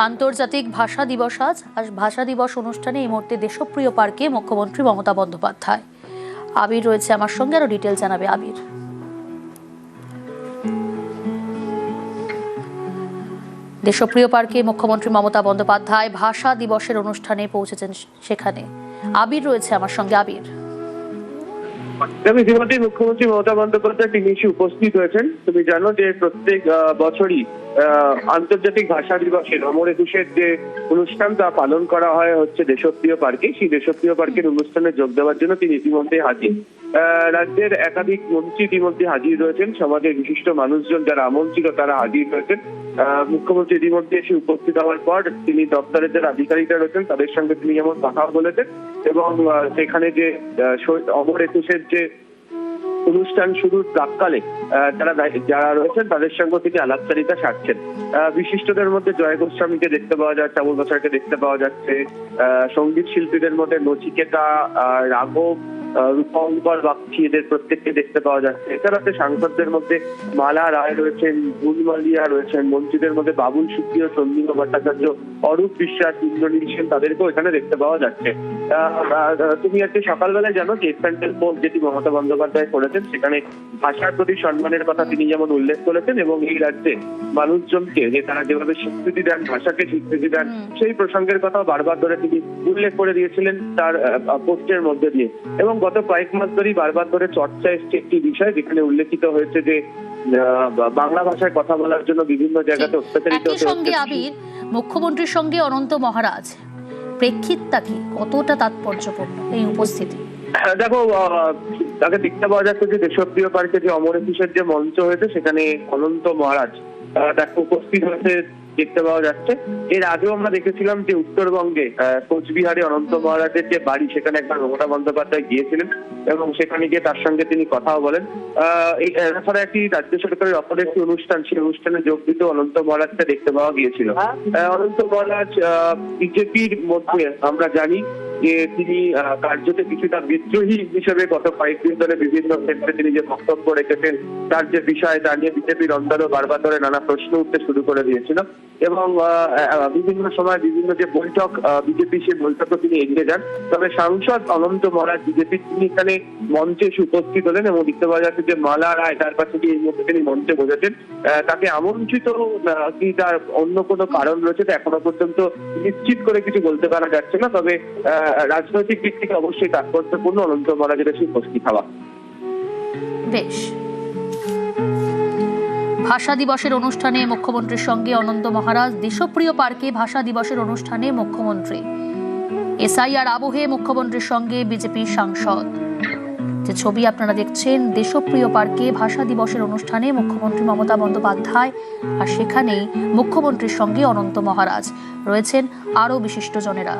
আন্তর্জাতিক ভাষা দিবস আজ ভাষা দিবস অনুষ্ঠানে এই মুহূর্তে দেশপ্রিয় পার্কে মুখ্যমন্ত্রী মমতা বন্দ্যোপাধ্যায়। আবির রয়েছে আমার সঙ্গে, আরো ডিটেল জানাবে আবির। দেশপ্রিয় পার্কে মুখ্যমন্ত্রী মমতা বন্দ্যোপাধ্যায় ভাষা দিবসের অনুষ্ঠানে পৌঁছেছেন, সেখানে আবির রয়েছে আমার সঙ্গে। আবির, ইতিমধ্যে মুখ্যমন্ত্রী মমতা বন্দ্যোপাধ্যায় তিনি এসে উপস্থিত হয়েছেন। তুমি জানো যে প্রত্যেক বছরই আন্তর্জাতিক ভাষা দিবসের অমর একুশের যে অনুষ্ঠান তা পালন করা হয় হচ্ছে দেশপ্রিয় পার্কে। সেই দেশপ্রিয় পার্কের অনুষ্ঠানে যোগ দেওয়ার জন্য তিনি ইতিমধ্যে হাজির। রাজ্যের একাধিক মন্ত্রী ইতিমধ্যে হাজির রয়েছেন, সমাজের বিশিষ্ট মানুষজন যারা আমন্ত্রিত তারা হাজির রয়েছেন। মুখ্যমন্ত্রী ইতিমধ্যে এসে উপস্থিত হওয়ার পর তিনি দপ্তরের যারা আধিকারিকরা রয়েছেন তাদের সঙ্গে তিনি যেমন কথা বলেছেন এবং সেখানে যে অমর একুশের যে অনুষ্ঠান শুরুর প্রাককালে যারা রয়েছেন তাদের সঙ্গে তিনি আলাপচারিতা সারছেন। বিশিষ্টদের মধ্যে জয় গোস্বামীকে দেখতে পাওয়া যাচ্ছে, আবুল বাশারকে দেখতে পাওয়া যাচ্ছে, সঙ্গীত শিল্পীদের মধ্যে নচিকেতা, রাঘব, রূপঙ্কর বাগচি এদের প্রত্যেককে দেখতে পাওয়া যাচ্ছে। এছাড়া সাংসদদের মধ্যে মালা রায় রয়েছেন, গুলমালিয়া রয়েছেন, মন্ত্রীদের মধ্যে বাবুল সুপ্রিয়, সন্দীপ ভট্টাচার্য, অরূপ বিশ্বাস, ইন্দ্রনীল সেন তাদেরকেও এখানে দেখতে পাওয়া যাচ্ছে। তুমি আজকে সকালবেলায় জানো যে সেন্ট্রাল পোস্ট যেটি মমতা বন্দ্যোপাধ্যায় করেছেন সেখানে ভাষার প্রতি সম্মানের কথা তিনি যেমন উল্লেখ করেছেন এবং এই রাজ্যে মানুষজনকে যে তারা যেভাবে স্বীকৃতি দেন, ভাষাকে স্বীকৃতি দেন, সেই প্রসঙ্গের কথা বারবার ধরে তিনি উল্লেখ করে দিয়েছিলেন তার পোস্টের মধ্যে দিয়ে। এবং গত কয়েক মাস ধরেই বারবার ধরে চর্চা এসছে একটি বিষয় যেখানে উল্লেখিত হয়েছে যে বাংলা ভাষায় কথা বলার জন্য বিভিন্ন জায়গাতে অত্যাচারিত হচ্ছে। আবির, মুখ্যমন্ত্রীর সঙ্গে অনন্ত মহারাজ, প্রেক্ষিতটা কি, কতটা তাৎপর্যপূর্ণ এই উপস্থিতি? দেখো, তাকে দেখতে পাওয়া যাচ্ছে যে দেশপ্রিয় পার্কে যে অমর একুশের যে মঞ্চ হয়েছে সেখানে অনন্ত মহারাজ তাকে উপস্থিত হয়েছে দেখতে পাওয়া যাচ্ছে। এর আগেও আমরা দেখেছিলাম যে উত্তরবঙ্গে কোচবিহারে অনন্ত মহারাজের যে বাড়ি সেখানে একবার মমতা বন্দ্যোপাধ্যায় গিয়েছিলেন এবং সেখানে গিয়ে তার সঙ্গে তিনি কথাও বলেন। এছাড়া একটি রাজ্য সরকারের অপর একটি অনুষ্ঠান, সেই অনুষ্ঠানে যোগ দিতে অনন্ত মহারাজকে দেখতে পাওয়া গিয়েছিল। অনন্ত মহারাজ বিজেপির মধ্যে আমরা জানি যে তিনি কার্যত কিছুটা বিদ্রোহী হিসেবে গত কয়েকদিন ধরে বিভিন্ন ক্ষেত্রে তিনি যে বক্তব্য রেখেছেন তার যে বিষয় তা নিয়ে বিজেপির অন্তরও বারবার ধরে নানা প্রশ্ন উঠতে শুরু করে দিয়েছিল এবং বিভিন্ন সময় বিভিন্ন যে বৈঠক বিজেপি সেই বৈঠকও তিনি এগিয়ে যান। তবে সাংসদ অনন্ত মহারাজ বিজেপির তিনি এখানে মঞ্চে এসে উপস্থিত হলেন এবং দেখতে পাওয়া যাচ্ছে যে মালা রায় তার কাছে এই মুহূর্তে তিনি মঞ্চে বসেছেন। তাকে আমন্ত্রিত কি তার অন্য কোনো কারণ রয়েছে তা এখনো পর্যন্ত নিশ্চিত করে কিছু বলতে পারা যাচ্ছে না। তবে রাজনৈতিক দিক থেকে অবশ্যই তাৎপর্যপূর্ণ অনন্ত মহারাজের এসে উপস্থিত হওয়া। বেশ, ভাষা দিবসের অনুষ্ঠানে মুখ্যমন্ত্রীর সঙ্গে অনন্ত মহারাজ, দেশপ্রিয় পার্কে ভাষা দিবসের অনুষ্ঠানে মুখ্যমন্ত্রী, এসআইআর আবহে মুখ্যমন্ত্রীর সঙ্গে বিজেপি সাংসদ। যে ছবি আপনারা দেখছেন, দেশপ্রিয় পার্কে ভাষা দিবসের অনুষ্ঠানে মুখ্যমন্ত্রী মমতা বন্দ্যোপাধ্যায়, আর সেখানেই মুখ্যমন্ত্রীর সঙ্গে অনন্ত মহারাজ রয়েছেন আরও বিশিষ্টজনেরা।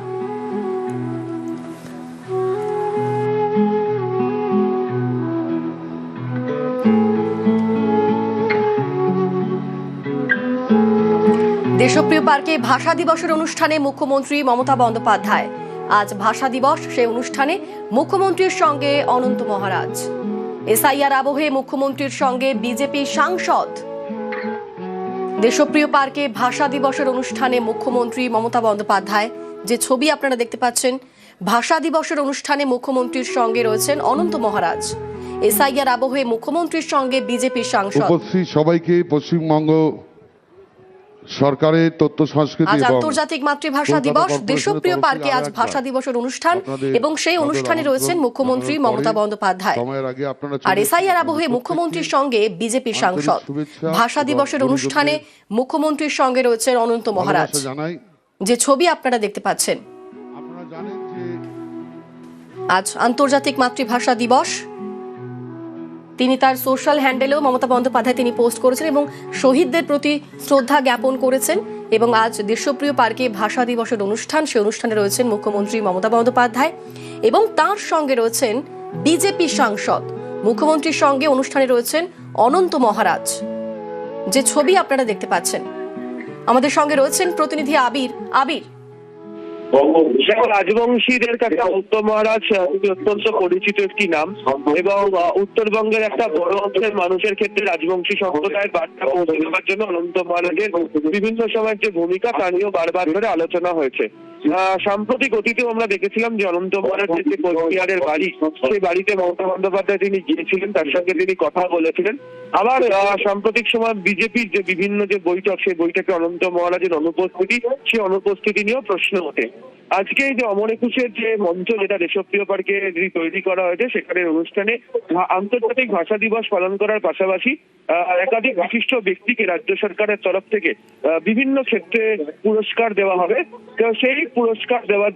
দেশপ্রিয় পার্কে ভাষা দিবসের অনুষ্ঠানে মুখ্যমন্ত্রী মমতা বন্দ্যোপাধ্যায়। আজ ভাষা দিবস, সেই অনুষ্ঠানে মুখ্যমন্ত্রীর সঙ্গে অনন্ত মহারাজ। এসআইআর আবহে মুখ্যমন্ত্রীর সঙ্গে বিজেপি সাংসদ। দেশপ্রিয় পার্কে ভাষা দিবসের অনুষ্ঠানে মুখ্যমন্ত্রী মমতা বন্দ্যোপাধ্যায়। যে ছবি আপনারা দেখতে পাচ্ছেন, ভাষা দিবসের অনুষ্ঠানে মুখ্যমন্ত্রীর সঙ্গে রয়েছেন অনন্ত মহারাজ। এসআইআর আবহে মুখ্যমন্ত্রীর সঙ্গে বিজেপি সাংসদ। উপস্থিত সবাইকে পশ্চিমবঙ্গ সরকারের তথ্য সংস্কৃতি আজ আন্তর্জাতিক মাতৃভাষা দিবস। দেশপ্রিয় পার্কে আজ ভাষা দিবসের অনুষ্ঠান এবং সেই অনুষ্ঠানে রয়েছেন মুখ্যমন্ত্রী মমতা বন্দ্যোপাধ্যায়। আর এসআইআর আবহে মুখ্যমন্ত্রীর সঙ্গে বিজেপি সাংসদ। ভাষা দিবসের অনুষ্ঠানে মুখ্যমন্ত্রীর সঙ্গে রয়েছেন অনন্ত মহারাজ। যে ছবি আপনারা দেখতে পাচ্ছেন, আজ আন্তর্জাতিক মাতৃভাষা দিবস। তিনি তার সোশ্যাল হ্যান্ডেলেও মমতা বন্দ্যোপাধ্যায় তিনি পোস্ট করেছেন এবং শহীদদের প্রতি শ্রদ্ধা জ্ঞাপন করেছেন। এবং আজ দেশপ্রিয় পার্কে ভাষা দিবসের অনুষ্ঠান, সেই অনুষ্ঠানে রয়েছেন মুখ্যমন্ত্রী মমতা বন্দ্যোপাধ্যায় এবং তার সঙ্গে রয়েছেন বিজেপি সাংসদ। মুখ্যমন্ত্রীর সঙ্গে অনুষ্ঠানে রয়েছেন অনন্ত মহারাজ। যে ছবি আপনারা দেখতে পাচ্ছেন, আমাদের সঙ্গে রয়েছেন প্রতিনিধি আবির। আবির, দেখো, রাজবংশীদের কাছে অনন্ত মহারাজ তিনি অত্যন্ত পরিচিত একটি নাম এবং উত্তরবঙ্গের একটা বড় অংশের মানুষের ক্ষেত্রে রাজবংশী সম্প্রদায়ের বার্তা পৌঁছে দেওয়ার জন্য অনন্ত মহারাজের বিভিন্ন সময়ের যে ভূমিকা তা নিয়েও বারবার ধরে আলোচনা হয়েছে। সাম্প্রতিক অতীতেও আমরা দেখেছিলাম যে অনন্ত মহারাজের যে কোচবিহারের বাড়ি, সেই বাড়িতে মমতা বন্দ্যোপাধ্যায় তিনি গিয়েছিলেন, তার সঙ্গে তিনি কথা বলেছিলেন। আবার সাম্প্রতিক সময় বিজেপির যে বিভিন্ন যে বৈঠক, সেই বৈঠকে অনন্ত মহারাজের অনুপস্থিতি, সেই অনুপস্থিতি নিয়েও প্রশ্ন ওঠে। আজকে এই যে অমর একুশের যে মঞ্চ, যেটা দেশপ্রিয় পার্কে তৈরি করা হয়েছে, সেখানে অনুষ্ঠানে আন্তর্জাতিক ভাষা দিবস পালন করার পাশাপাশি একাধিক বিশিষ্ট ব্যক্তিকে রাজ্য সরকারের তরফ থেকে বিভিন্ন ক্ষেত্রে পুরস্কার দেওয়া হবে। তো সেই পুরস্কার দেওয়ার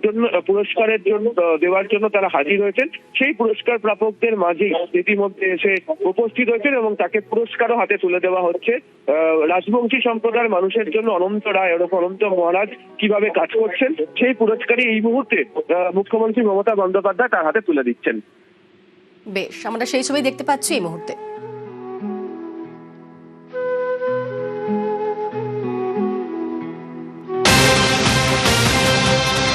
জন্য তারা হাজির হয়েছেন। সেই পুরস্কার প্রাপকদের মাঝেই ইতিমধ্যে এসে উপস্থিত হয়েছেন এবং তাকে পুরস্কারও হাতে তুলে দেওয়া হচ্ছে। রাজবংশী সম্প্রদায়ের মানুষের জন্য অনন্ত রায় ওরফ অনন্ত মহারাজ কিভাবে কাজ করছেন, সেই পুরস্কারই এই মুহূর্তে মুখ্যমন্ত্রী মমতা বন্দ্যোপাধ্যায় তার হাতে তুলে দিচ্ছেন। বেশ, আমরা সেই ছবি দেখতে পাচ্ছি এই মুহূর্তে।